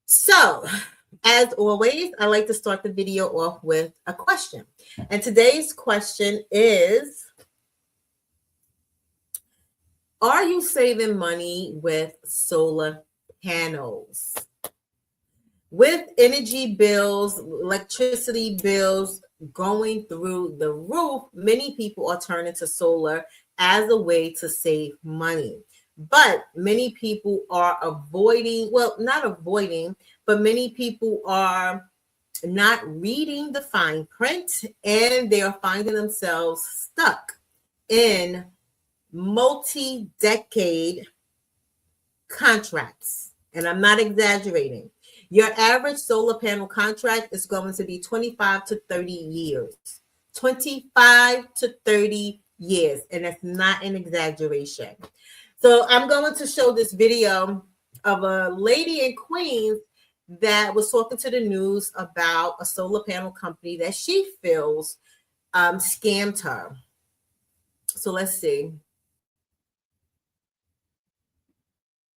So, as always, I like to start the video off with a question. And today's question is, are you saving money with solar panels? With energy bills, electricity bills going through the roof, many people are turning to solar as a way to save money. But many people are avoiding, well, not avoiding, but many people are not reading the fine print, and they are finding themselves stuck in multi-decade contracts. And I'm not exaggerating. Your average solar panel contract is going to be 25 to 30 years. 25 to 30 years. And that's not an exaggeration. So I'm going to show this video of a lady in Queens that was talking to the news about a solar panel company that she feels scammed her. So let's see.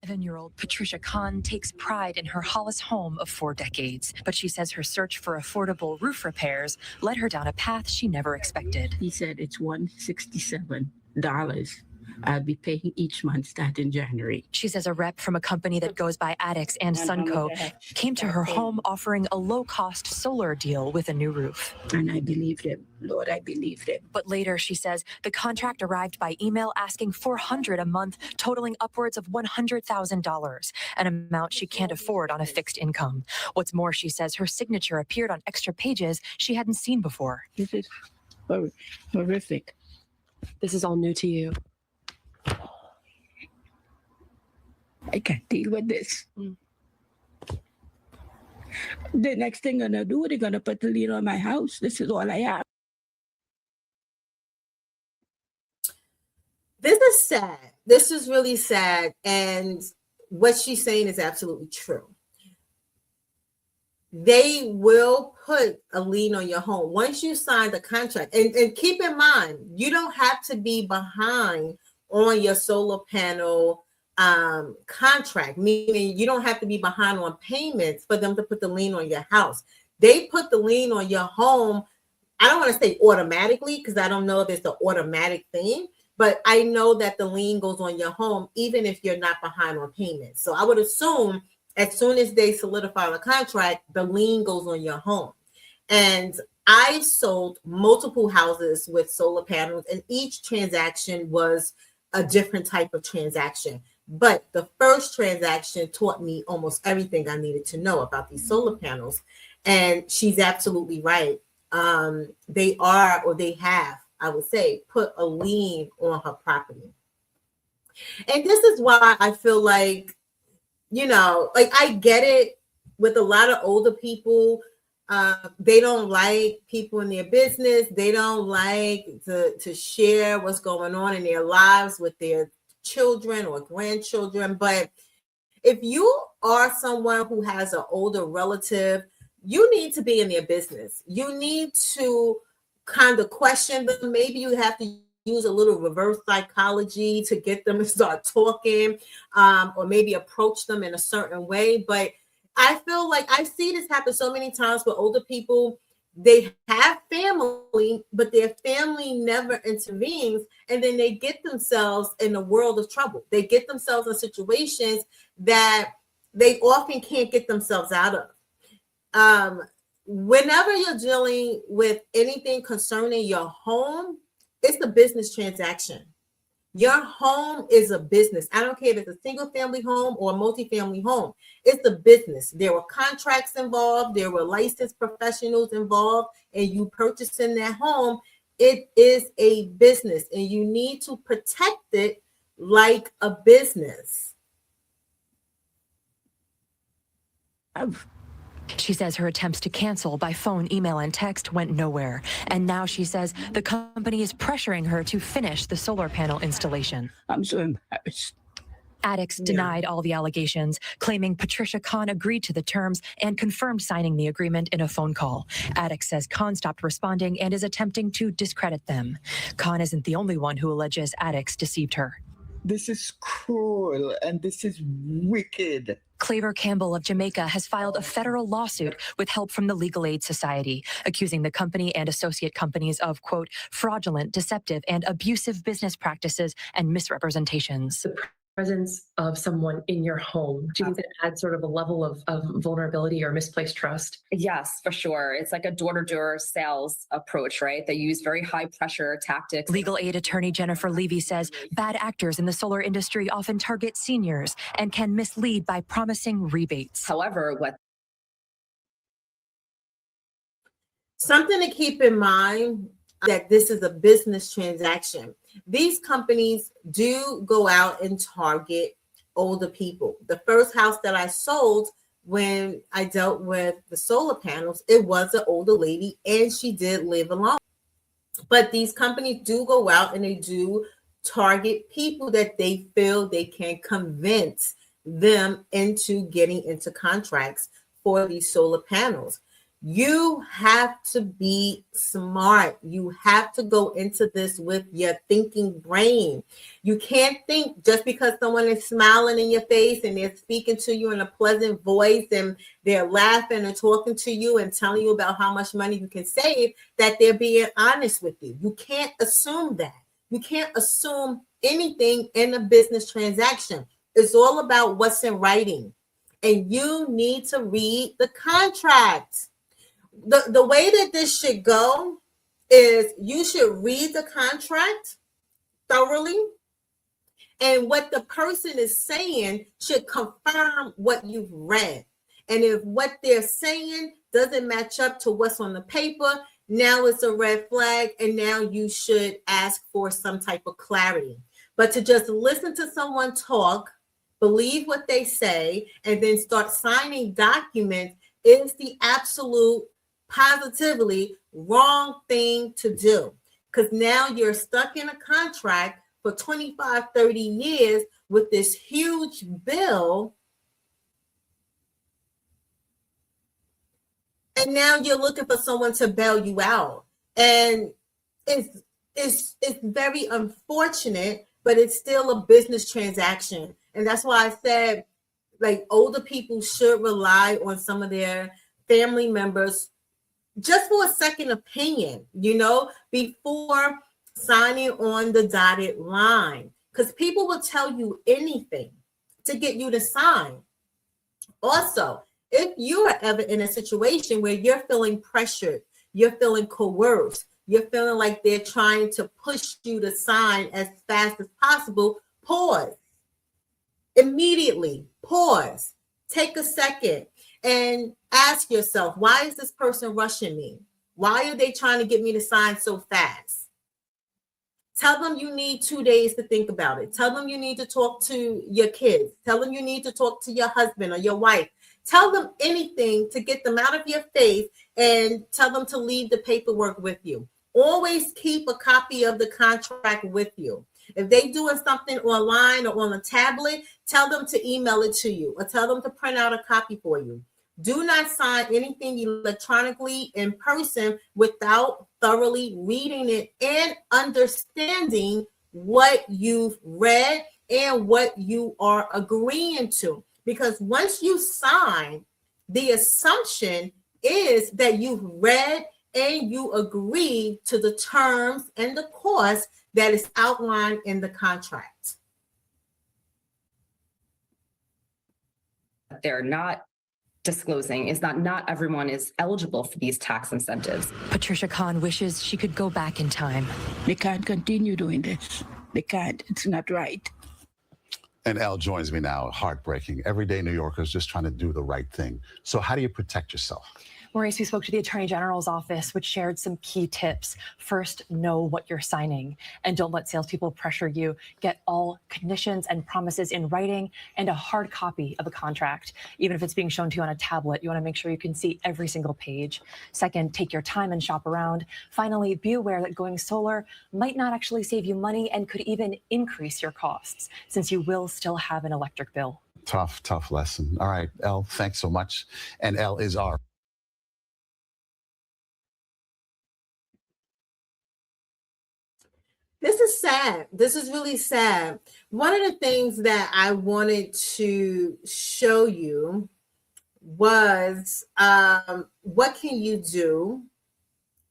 7-year-old Patricia Kahn takes pride in her Hollis home of 4 decades, but she says her search for affordable roof repairs led her down a path she never expected. He said it's $167 I'll be paying each month starting January. She says a rep from a company that goes by Addicts and Sunco came to her home offering a low-cost solar deal with a new roof. And I believed him. Lord, I believed him. But later, she says, the contract arrived by email asking $400 a month, totaling upwards of $100,000, an amount she can't afford on a fixed income. What's more, she says her signature appeared on extra pages she hadn't seen before. This is horrific. This is all new to you. I can't deal with this. The next thing I'm going to do, they're going to put the lien on my house. This is all I have. This is sad. This is really sad. And what she's saying is absolutely true. They will put a lien on your home once you sign the contract. And keep in mind, you don't have to be behind on your solar panel contract, meaning you don't have to be behind on payments for them to put the lien on your house. They put the lien on your home. I don't want to say automatically because I don't know if it's an automatic thing, but I know that the lien goes on your home even if you're not behind on payments. So I would assume as soon as they solidify the contract, the lien goes on your home. And I sold multiple houses with solar panels, and each transaction was a different type of transaction. But the first transaction taught me almost everything I needed to know about these solar panels. And she's absolutely right. They are, or they have, I would say, put a lien on her property. And this is why I feel like, you know, like I get it with a lot of older people. They don't like people in their business. They don't like to share what's going on in their lives with their children or grandchildren. But if you are someone who has an older relative, you need to be in their business. You need to kind of question them. Maybe you have to use a little reverse psychology to get them to start talking, or maybe approach them in a certain way. But I feel like I see this happen so many times with older people. They have family, but their family never intervenes. And then they get themselves in a world of trouble. They get themselves in situations that they often can't get themselves out of. Whenever you're dealing with anything concerning your home, it's a business transaction. Your home is a business. I don't care if it's a single family home or a multi-family home. It's a business. There were contracts involved. There were licensed professionals involved, and you purchasing that home. It is a business, and you need to protect it like a business. She says her attempts to cancel by phone, email, and text went nowhere. And now she says the company is pressuring her to finish the solar panel installation. I'm so embarrassed. Addicts denied all the allegations, claiming Patricia Kahn agreed to the terms and confirmed signing the agreement in a phone call. Addicts says Kahn stopped responding and is attempting to discredit them. Kahn isn't the only one who alleges Addicts deceived her. This is cruel and this is wicked. Claver Campbell of Jamaica has filed a federal lawsuit with help from the Legal Aid Society, accusing the company and associate companies of, quote, fraudulent, deceptive, and abusive business practices and misrepresentations. The presence of someone in your home, do you think that adds sort of a level of vulnerability or misplaced trust? Yes, for sure. It's like a door-to-door sales approach, right? They use very high pressure tactics. Legal aid attorney Jennifer Levy says bad actors in the solar industry often target seniors and can mislead by promising rebates. However, Something to keep in mind that this is a business transaction. These companies do go out and target older people. The first house that I sold when I dealt with the solar panels, it was an older lady and she did live alone. But these companies do go out and they do target people that they feel they can convince them into getting into contracts for these solar panels. You have to be smart. You have to go into this with your thinking brain. You can't think just because someone is smiling in your face and they're speaking to you in a pleasant voice and they're laughing and talking to you and telling you about how much money you can save, that they're being honest with you. You can't assume that. You can't assume anything in a business transaction. It's all about what's in writing. And you need to read the contract. The way that this should go is you should read the contract thoroughly, and what the person is saying should confirm what you've read. And if what they're saying doesn't match up to what's on the paper, now it's a red flag, and now you should ask for some type of clarity. But to just listen to someone talk, believe what they say, and then start signing documents is the absolute positively wrong thing to do, because now you're stuck in a contract for 25, 30 years with this huge bill. And now you're looking for someone to bail you out. And it's very unfortunate, but it's still a business transaction. And that's why I said, like, older people should rely on some of their family members just for a second opinion, before signing on the dotted line, because people will tell you anything to get you to sign. Also, if you are ever in a situation where you're feeling pressured, you're feeling coerced, you're feeling like they're trying to push you to sign as fast as possible, pause. Immediately pause. Take a second and ask yourself, why is this person rushing me? Why are they trying to get me to sign so fast? Tell them you need 2 days to think about it. Tell them you need to talk to your kids. Tell them you need to talk to your husband or your wife. Tell them anything to get them out of your face and tell them to leave the paperwork with you. Always keep a copy of the contract with you. If they're doing something online or on a tablet, tell them to email it to you or tell them to print out a copy for you. Do not sign anything electronically in person without thoroughly reading it and understanding what you've read and what you are agreeing to. Because once you sign, the assumption is that you've read and you agree to the terms and the cost that is outlined in the contract. they're not disclosing is that not everyone is eligible for these tax incentives. Patricia Kahn wishes she could go back in time. They can't continue doing this. They can't. It's not right. And Elle joins me now. Heartbreaking. Everyday New Yorkers just trying to do the right thing. So how do you protect yourself? Maurice, we spoke to the Attorney General's office, which shared some key tips. First, know what you're signing and don't let salespeople pressure you. Get all conditions and promises in writing and a hard copy of a contract. Even if it's being shown to you on a tablet, you want to make sure you can see every single page. Second, take your time and shop around. Finally, be aware that going solar might not actually save you money and could even increase your costs, since you will still have an electric bill. Tough lesson. All right, Elle, thanks so much. And Elle is our This is sad. This is really sad. One of the things that I wanted to show you was what can you do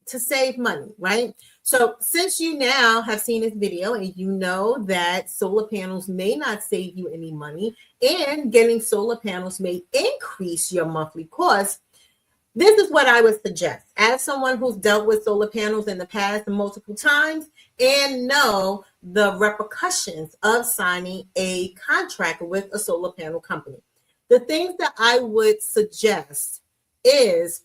to save money, right? So since you now have seen this video and you know that solar panels may not save you any money and getting solar panels may increase your monthly cost, this is what I would suggest. As someone who's dealt with solar panels in the past multiple times and know the repercussions of signing a contract with a solar panel company, the things that I would suggest is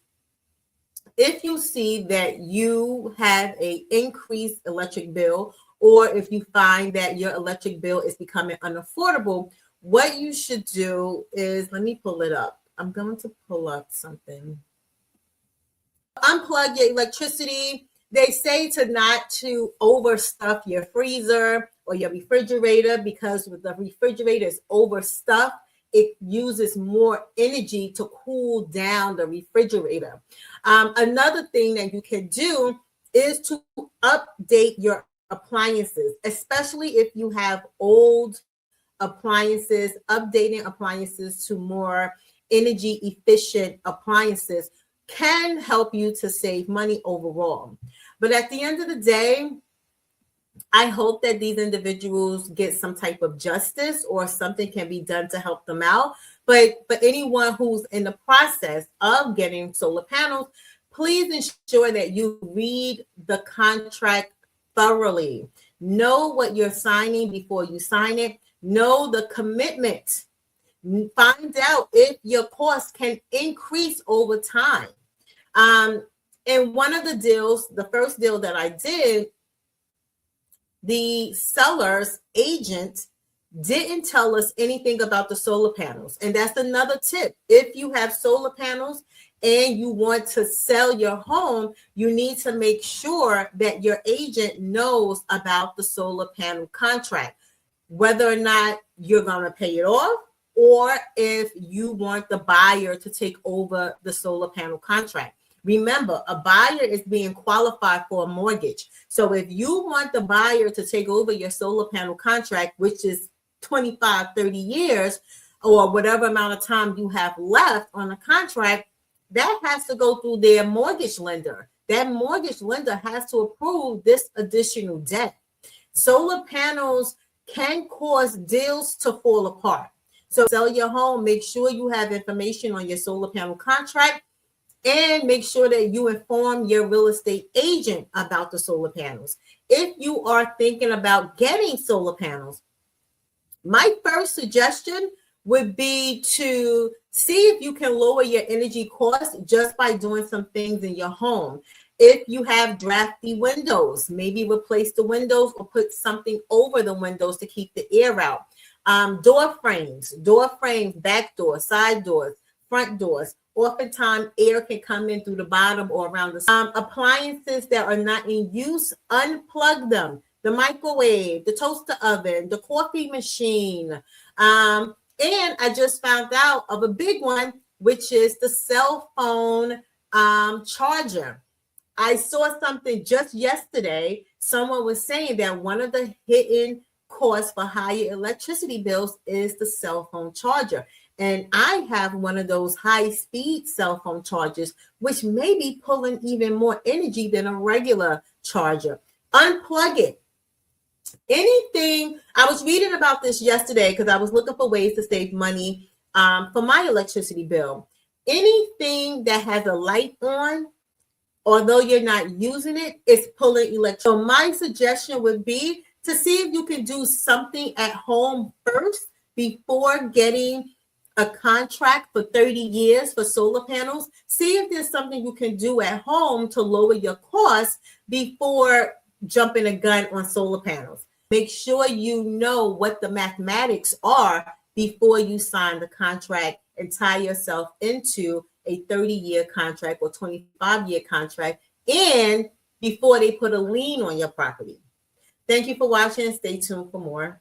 if you see that you have an increased electric bill, or if you find that your electric bill is becoming unaffordable, what you should do is, let me pull it up. I'm going to pull up something. Unplug your electricity. They say not to overstuff your freezer or your refrigerator, because with the refrigerator is overstuffed, it uses more energy to cool down the refrigerator. Another thing that you can do is to update your appliances, especially if you have old appliances. Updating appliances to more energy efficient appliances can help you to save money overall. But at the end of the day, I hope that these individuals get some type of justice or something can be done to help them out. But for anyone who's in the process of getting solar panels, please ensure that you read the contract thoroughly. Know what you're signing before you sign it. Know the commitment. Find out if your costs can increase over time. And one of the deals, the first deal that I did, the seller's agent didn't tell us anything about the solar panels. And that's another tip. If you have solar panels and you want to sell your home, you need to make sure that your agent knows about the solar panel contract, whether or not you're going to pay it off, or if you want the buyer to take over the solar panel contract. Remember, a buyer is being qualified for a mortgage. So if you want the buyer to take over your solar panel contract, which is 25, 30 years, or whatever amount of time you have left on the contract, that has to go through their mortgage lender. That mortgage lender has to approve this additional debt. Solar panels can cause deals to fall apart. So sell your home, make sure you have information on your solar panel contract, and make sure that you inform your real estate agent about the solar panels. If you are thinking about getting solar panels, my first suggestion would be to see if you can lower your energy costs just by doing some things in your home. If you have drafty windows, maybe replace the windows or put something over the windows to keep the air out. Door frames, back doors, side doors, front doors. Oftentimes, air can come in through the bottom or around the appliances that are not in use, unplug them. The microwave, the toaster oven, the coffee machine. And I just found out of a big one, which is the cell phone charger. I saw something just yesterday. Someone was saying that one of the hidden costs for higher electricity bills is the cell phone charger. And I have one of those high-speed cell phone chargers, which may be pulling even more energy than a regular charger. Unplug it. Anything, I was reading about this yesterday because I was looking for ways to save money for my electricity bill. Anything that has a light on, although you're not using it, it's pulling electricity. So my suggestion would be to see if you can do something at home first before getting a contract for 30 years for solar panels. See if there's something you can do at home to lower your costs before jumping a gun on solar panels. Make sure you know what the mathematics are before you sign the contract and tie yourself into a 30-year contract or 25-year contract, and before they put a lien on your property. Thank you for watching. Stay tuned for more.